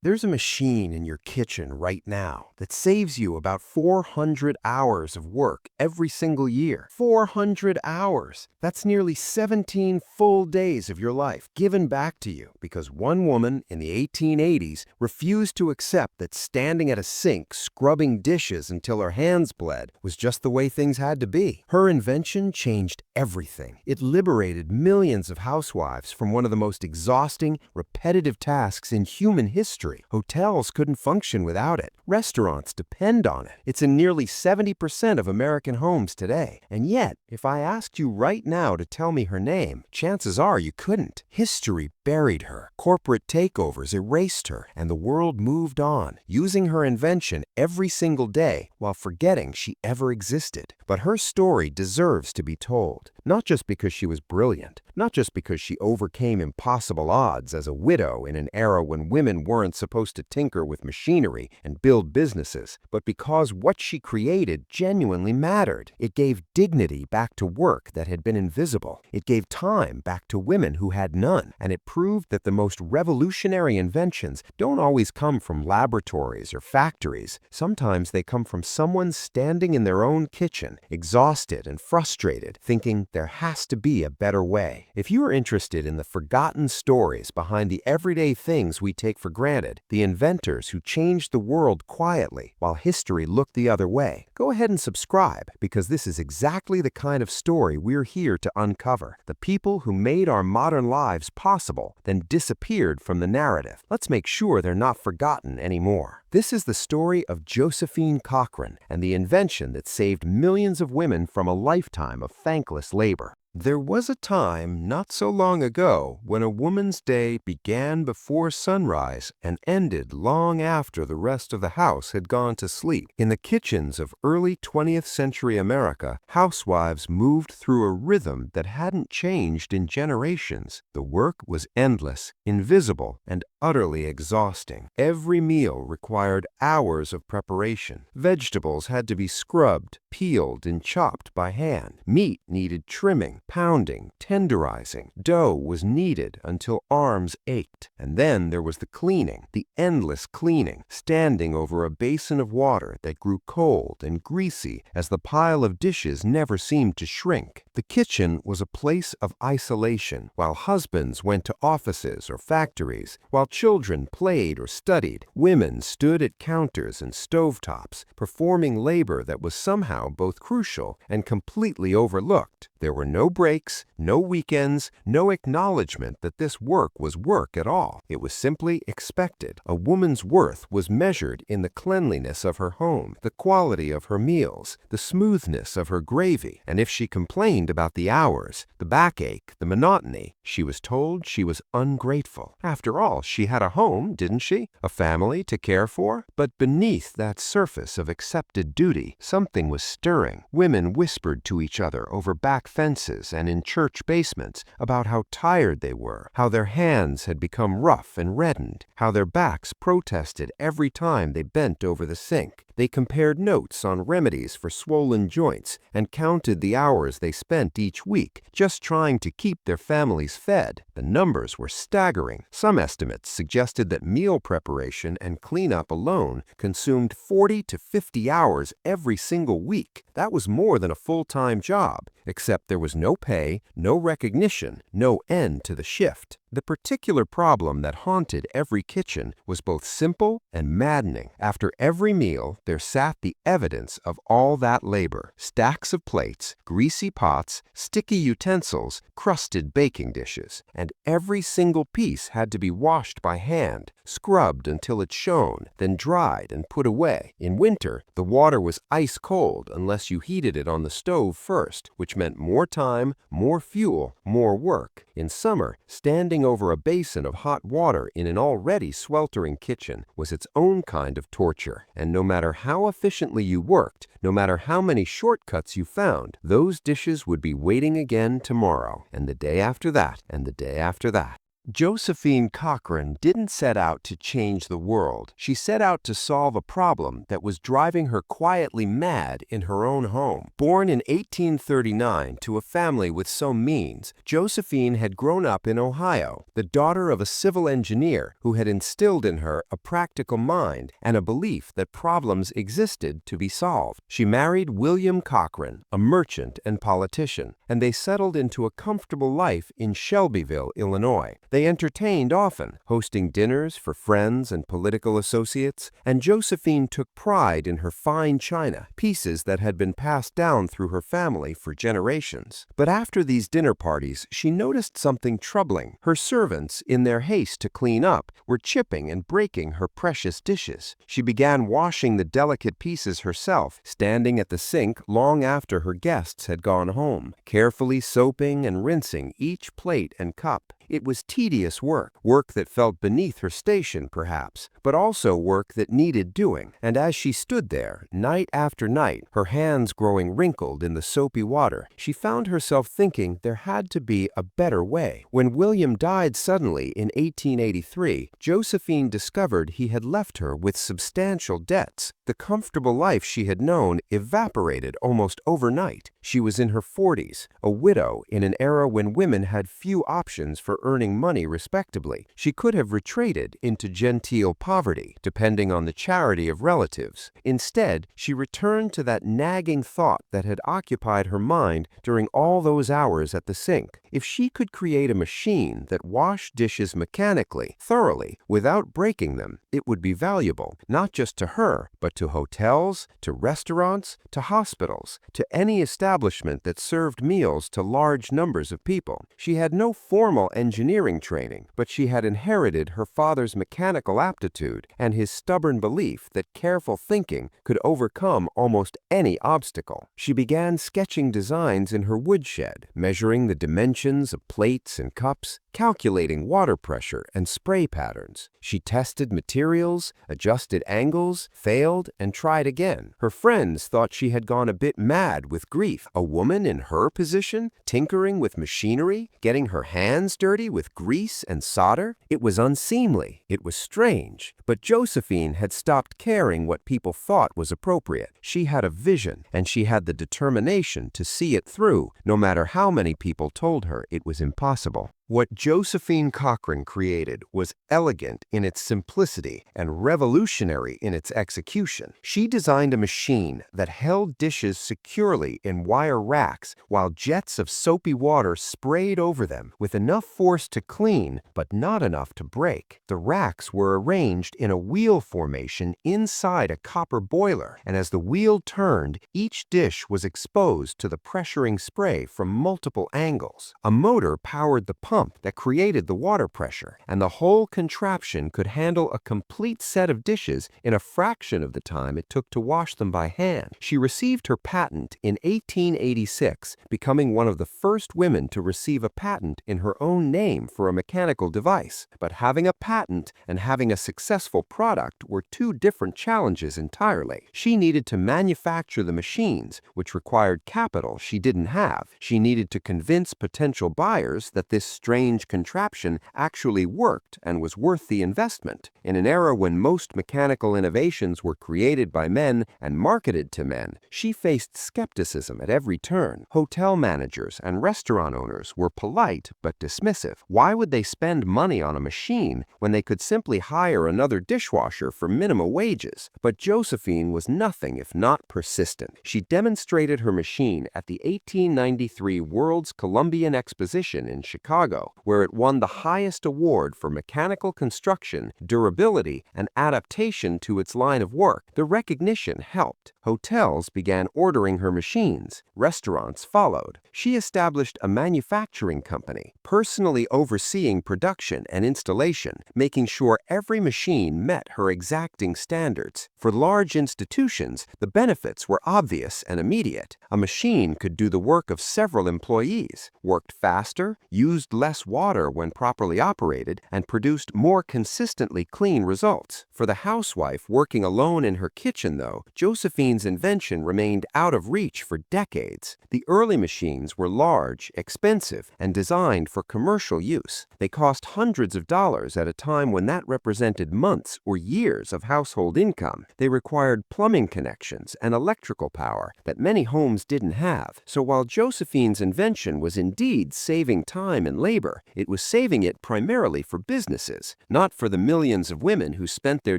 There's a machine in your kitchen right now that saves you about 400 hours of work every single year. 400 hours! That's nearly 17 full days of your life given back to you because one woman in the 1880s refused to accept that standing at a sink scrubbing dishes until her hands bled was just the way things had to be. Her invention changed everything. It liberated millions of housewives from one of the most exhausting, repetitive tasks in human history. Hotels couldn't function without it. Restaurants depend on it. It's in nearly 70% of American homes today. And yet, if I asked you right now to tell me her name, chances are you couldn't. History buried her. Corporate takeovers erased her, and the world moved on, using her invention every single day while forgetting she ever existed. But her story deserves to be told, not just because she was brilliant, not just because she overcame impossible odds as a widow in an era when women weren't supposed to tinker with machinery and build businesses, but because what she created genuinely mattered. It gave dignity back to work that had been invisible. It gave time back to women who had none, and it proved that the most revolutionary inventions don't always come from laboratories or factories. Sometimes they come from someone standing in their own kitchen, exhausted and frustrated, thinking there has to be a better way. If you are interested in the forgotten stories behind the everyday things we take for granted, the inventors who changed the world quietly while history looked the other way, go ahead and subscribe, because this is exactly the kind of story we're here to uncover. The people who made our modern lives possible, then disappeared from the narrative. Let's make sure they're not forgotten anymore. This is the story of Josephine Cochrane and the invention that saved millions of women from a lifetime of thankless labor. There was a time not so long ago when a woman's day began before sunrise and ended long after the rest of the house had gone to sleep. In the kitchens of early 20th century America, housewives moved through a rhythm that hadn't changed in generations. The work was endless, invisible, and utterly exhausting. Every meal required hours of preparation. Vegetables had to be scrubbed, peeled, and chopped by hand. Meat needed trimming, pounding, tenderizing. Dough was kneaded until arms ached. And then there was the cleaning, the endless cleaning, standing over a basin of water that grew cold and greasy as the pile of dishes never seemed to shrink. The kitchen was a place of isolation, while husbands went to offices or factories, while children played or studied. Women stood at counters and stovetops, performing labor that was somehow both crucial and completely overlooked. There were no breaks, no weekends, no acknowledgement that this work was work at all. It was simply expected. A woman's worth was measured in the cleanliness of her home, the quality of her meals, the smoothness of her gravy, and if she complained about the hours, the backache, the monotony, she was told she was ungrateful. After all, she had a home, didn't she? A family to care for? But beneath that surface of accepted duty, something was stirring. Women whispered to each other over back fences and in church basements about how tired they were, how their hands had become rough and reddened, how their backs protested every time they bent over the sink. They compared notes on remedies for swollen joints and counted the hours they spent each week just trying to keep their families fed. The numbers were staggering. Some estimates suggested that meal preparation and cleanup alone consumed 40 to 50 hours every single week. That was more than a full-time job, except there was no pay, no recognition, no end to the shift. The particular problem that haunted every kitchen was both simple and maddening. After every meal, there sat the evidence of all that labor. Stacks of plates, greasy pots, sticky utensils, crusted baking dishes. And every single piece had to be washed by hand, scrubbed until it shone, then dried and put away. In winter, the water was ice cold unless you heated it on the stove first, which meant more time, more fuel, more work. In summer, standing over a basin of hot water in an already sweltering kitchen was its own kind of torture. And no matter how efficiently you worked, no matter how many shortcuts you found, those dishes would be waiting again tomorrow, and the day after that, and the day after that. Josephine Cochrane didn't set out to change the world. She set out to solve a problem that was driving her quietly mad in her own home. Born in 1839 to a family with some means, Josephine had grown up in Ohio, the daughter of a civil engineer who had instilled in her a practical mind and a belief that problems existed to be solved. She married William Cochrane, a merchant and politician, and they settled into a comfortable life in Shelbyville, Illinois. They entertained often, hosting dinners for friends and political associates, and Josephine took pride in her fine china, pieces that had been passed down through her family for generations. But after these dinner parties, she noticed something troubling. Her servants, in their haste to clean up, were chipping and breaking her precious dishes. She began washing the delicate pieces herself, standing at the sink long after her guests had gone home, carefully soaping and rinsing each plate and cup. It was tedious work that felt beneath her station perhaps, but also work that needed doing. And as she stood there, night after night, her hands growing wrinkled in the soapy water, she found herself thinking there had to be a better way. When William died suddenly in 1883, Josephine discovered he had left her with substantial debts. The comfortable life she had known evaporated almost overnight. She was in her 40s, a widow in an era when women had few options for earning money respectably. She could have retreated into genteel poverty, depending on the charity of relatives. Instead, she returned to that nagging thought that had occupied her mind during all those hours at the sink. If she could create a machine that washed dishes mechanically, thoroughly, without breaking them, it would be valuable, not just to her, but to hotels, to restaurants, to hospitals, to any establishment that served meals to large numbers of people. She had no formal engineering training, but she had inherited her father's mechanical aptitude and his stubborn belief that careful thinking could overcome almost any obstacle. She began sketching designs in her woodshed, measuring the dimensions of plates and cups, calculating water pressure and spray patterns. She tested materials, adjusted angles, failed, and tried again. Her friends thought she had gone a bit mad with grief. A woman in her position, tinkering with machinery, getting her hands dirty with grease and solder? It was unseemly. It was strange. But Josephine had stopped caring what people thought was appropriate. She had a vision, and she had the determination to see it through, no matter how many people told her it was impossible. What Josephine Cochrane created was elegant in its simplicity and revolutionary in its execution. She designed a machine that held dishes securely in wire racks while jets of soapy water sprayed over them with enough force to clean but not enough to break. The racks were arranged in a wheel formation inside a copper boiler, and as the wheel turned, each dish was exposed to the pressuring spray from multiple angles. A motor powered the pump that created the water pressure, and the whole contraption could handle a complete set of dishes in a fraction of the time it took to wash them by hand. She received her patent in 1886, becoming one of the first women to receive a patent in her own name for a mechanical device. But having a patent and having a successful product were two different challenges entirely. She needed to manufacture the machines, which required capital she didn't have. She needed to convince potential buyers that this strange contraption actually worked and was worth the investment. In an era when most mechanical innovations were created by men and marketed to men, she faced skepticism at every turn. Hotel managers and restaurant owners were polite but dismissive. Why would they spend money on a machine when they could simply hire another dishwasher for minimum wages? But Josephine was nothing if not persistent. She demonstrated her machine at the 1893 World's Columbian Exposition in Chicago, where it won the highest award for mechanical construction, durability, and adaptation to its line of work. The recognition helped. Hotels began ordering her machines. Restaurants followed. She established a manufacturing company, personally overseeing production and installation, making sure every machine met her exacting standards. For large institutions, the benefits were obvious and immediate. A machine could do the work of several employees, worked faster, used less water when properly operated, and produced more consistently clean results. For the housewife working alone in her kitchen, though, Josephine Josephine's invention remained out of reach for decades. The early machines were large, expensive, and designed for commercial use. They cost hundreds of dollars at a time when that represented months or years of household income. They required plumbing connections and electrical power that many homes didn't have. So while Josephine's invention was indeed saving time and labor, it was saving it primarily for businesses, not for the millions of women who spent their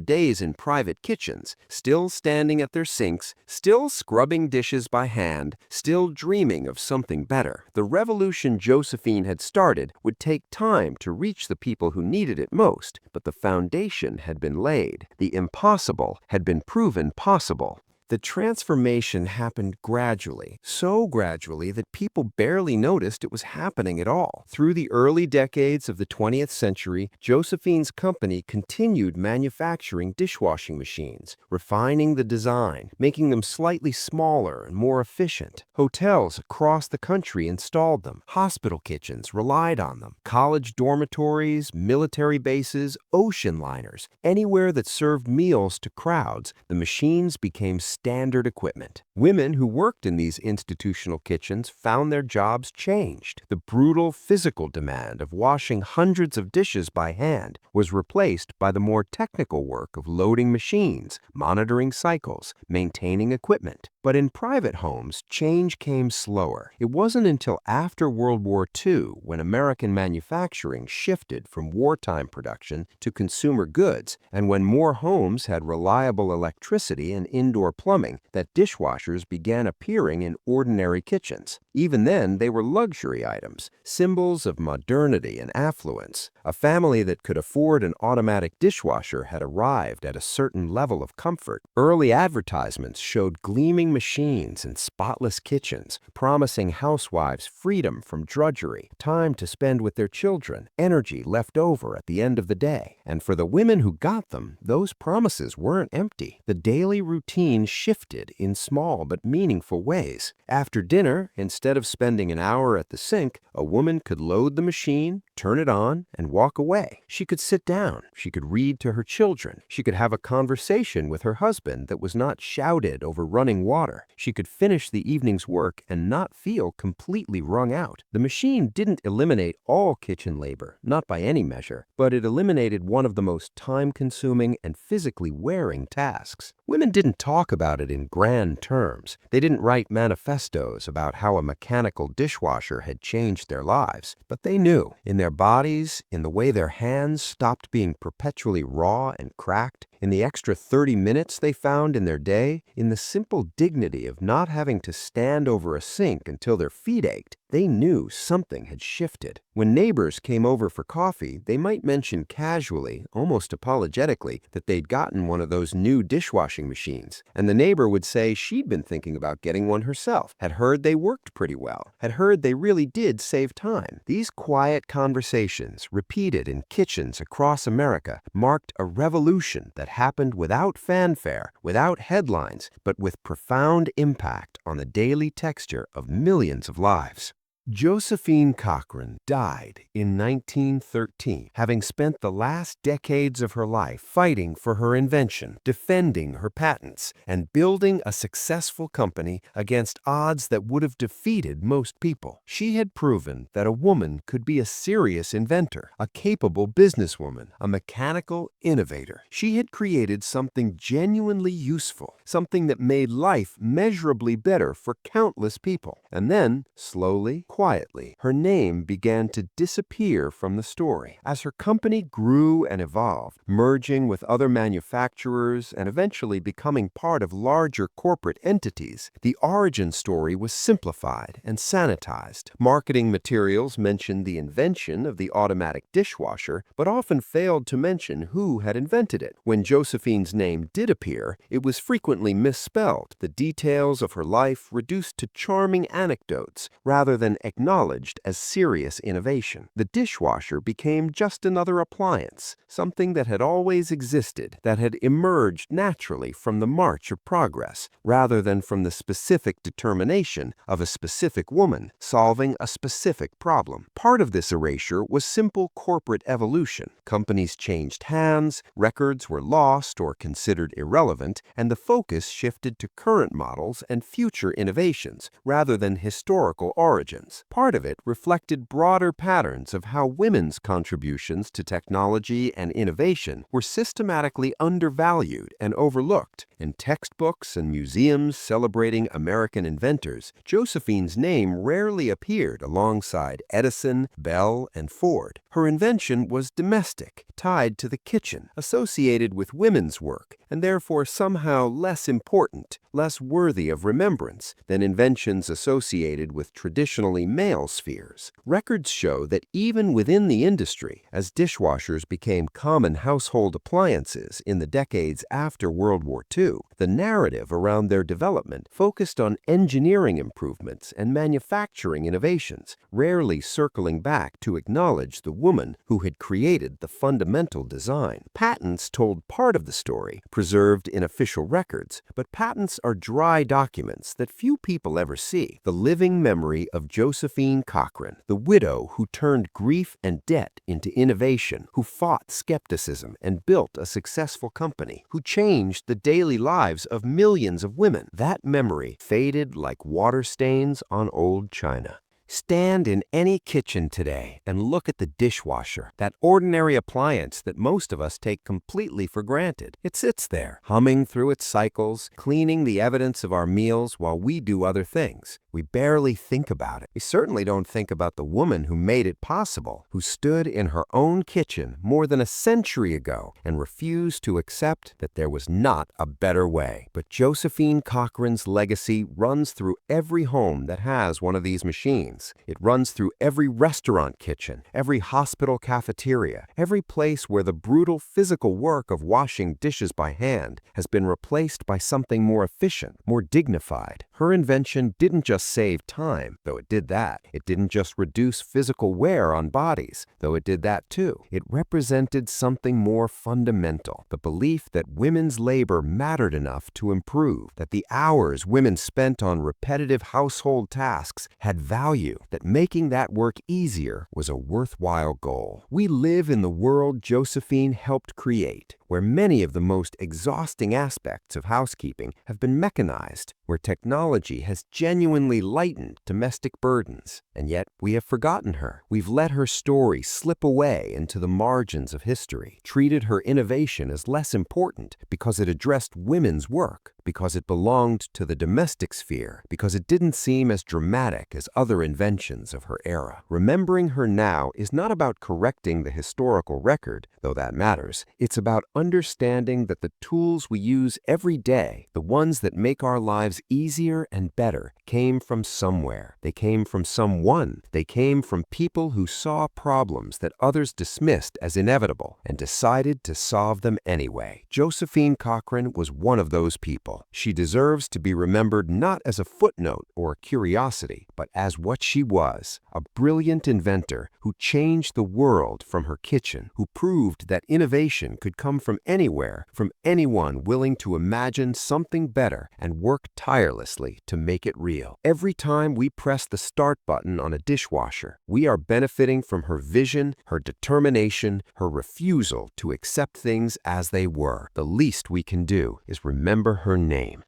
days in private kitchens, still standing at their sinks, still scrubbing dishes by hand, still dreaming of something better. The revolution Josephine had started would take time to reach the people who needed it most, but the foundation had been laid. The impossible had been proven possible. The transformation happened gradually, so gradually that people barely noticed it was happening at all. Through the early decades of the 20th century, Josephine's company continued manufacturing dishwashing machines, refining the design, making them slightly smaller and more efficient. Hotels across the country installed them. Hospital kitchens relied on them. College dormitories, military bases, ocean liners, anywhere that served meals to crowds, the machines became standard equipment. Women who worked in these institutional kitchens found their jobs changed. The brutal physical demand of washing hundreds of dishes by hand was replaced by the more technical work of loading machines, monitoring cycles, maintaining equipment. But in private homes, change came slower. It wasn't until after World War II, when American manufacturing shifted from wartime production to consumer goods, and when more homes had reliable electricity and indoor plumbing, that dishwashers began appearing in ordinary kitchens. Even then, they were luxury items, symbols of modernity and affluence. A family that could afford an automatic dishwasher had arrived at a certain level of comfort. Early advertisements showed gleaming machines and spotless kitchens, promising housewives freedom from drudgery, time to spend with their children, energy left over at the end of the day. And for the women who got them, those promises weren't empty. The daily routine shifted in small but meaningful ways. After dinner, instead of spending an hour at the sink, a woman could load the machine, turn it on, and walk away. She could sit down. She could read to her children. She could have a conversation with her husband that was not shouted over running water. She could finish the evening's work and not feel completely wrung out. The machine didn't eliminate all kitchen labor, not by any measure, but it eliminated one of the most time-consuming and physically wearing tasks. Women didn't talk about it in grand terms. They didn't write manifestos about how a mechanical dishwasher had changed their lives, but they knew, in their bodies, in the way their hands stopped being perpetually raw and cracked, in the extra 30 minutes they found in their day, in the simple dignity of not having to stand over a sink until their feet ached, they knew something had shifted. When neighbors came over for coffee, they might mention casually, almost apologetically, that they'd gotten one of those new dishwashing machines, and the neighbor would say she'd been thinking about getting one herself, had heard they worked pretty well, had heard they really did save time. These quiet conversations, repeated in kitchens across America, marked a revolution that happened without fanfare, without headlines, but with profound impact on the daily texture of millions of lives. Josephine Cochran died in 1913, having spent the last decades of her life fighting for her invention, defending her patents, and building a successful company against odds that would have defeated most people. She had proven that a woman could be a serious inventor, a capable businesswoman, a mechanical innovator. She had created something genuinely useful, something that made life measurably better for countless people. And then, slowly, quietly, her name began to disappear from the story. As her company grew and evolved, merging with other manufacturers and eventually becoming part of larger corporate entities, the origin story was simplified and sanitized. Marketing materials mentioned the invention of the automatic dishwasher, but often failed to mention who had invented it. When Josephine's name did appear, it was frequently misspelled, the details of her life reduced to charming anecdotes rather than acknowledged as serious innovation. The dishwasher became just another appliance, something that had always existed, that had emerged naturally from the march of progress, rather than from the specific determination of a specific woman solving a specific problem. Part of this erasure was simple corporate evolution. Companies changed hands, records were lost or considered irrelevant, and the focus shifted to current models and future innovations, rather than historical origins. Part of it reflected broader patterns of how women's contributions to technology and innovation were systematically undervalued and overlooked. In textbooks and museums celebrating American inventors, Josephine's name rarely appeared alongside Edison, Bell, and Ford. Her invention was domestic, tied to the kitchen, associated with women's work, and therefore somehow less important, less worthy of remembrance than inventions associated with traditionally male spheres. Records show that even within the industry, as dishwashers became common household appliances in the decades after World War II, the narrative around their development focused on engineering improvements and manufacturing innovations, rarely circling back to acknowledge the woman who had created the fundamental design. Patents told part of the story, preserved in official records, but patents are dry documents that few people ever see. The living memory of Josephine Cochran, the widow who turned grief and debt into innovation, who fought skepticism and built a successful company, who changed the daily lives of millions of women. That memory faded like water stains on old china. Stand in any kitchen today and look at the dishwasher, that ordinary appliance that most of us take completely for granted. It sits there, humming through its cycles, cleaning the evidence of our meals while we do other things. We barely think about it. We certainly don't think about the woman who made it possible, who stood in her own kitchen more than a century ago and refused to accept that there was not a better way. But Josephine Cochran's legacy runs through every home that has one of these machines. It runs through every restaurant kitchen, every hospital cafeteria, every place where the brutal physical work of washing dishes by hand has been replaced by something more efficient, more dignified. Her invention didn't just save time, though it did that. It didn't just reduce physical wear on bodies, though it did that too. It represented something more fundamental, the belief that women's labor mattered enough to improve, that the hours women spent on repetitive household tasks had value, that making that work easier was a worthwhile goal. We live in the world Josephine helped create, where many of the most exhausting aspects of housekeeping have been mechanized, where technology has genuinely lightened domestic burdens. And yet, we have forgotten her. We've let her story slip away into the margins of history, treated her innovation as less important because it addressed women's work, because it belonged to the domestic sphere, because it didn't seem as dramatic as other inventions of her era. Remembering her now is not about correcting the historical record, though that matters. It's about understanding that the tools we use every day, the ones that make our lives easier and better, came from somewhere. They came from someone. They came from people who saw problems that others dismissed as inevitable and decided to solve them anyway. Josephine Cochran was one of those people. She deserves to be remembered not as a footnote or a curiosity, but as what she was, a brilliant inventor who changed the world from her kitchen, who proved that innovation could come from anywhere, from anyone willing to imagine something better and work tirelessly to make it real. Every time we press the start button on a dishwasher, we are benefiting from her vision, her determination, her refusal to accept things as they were. The least we can do is remember her name.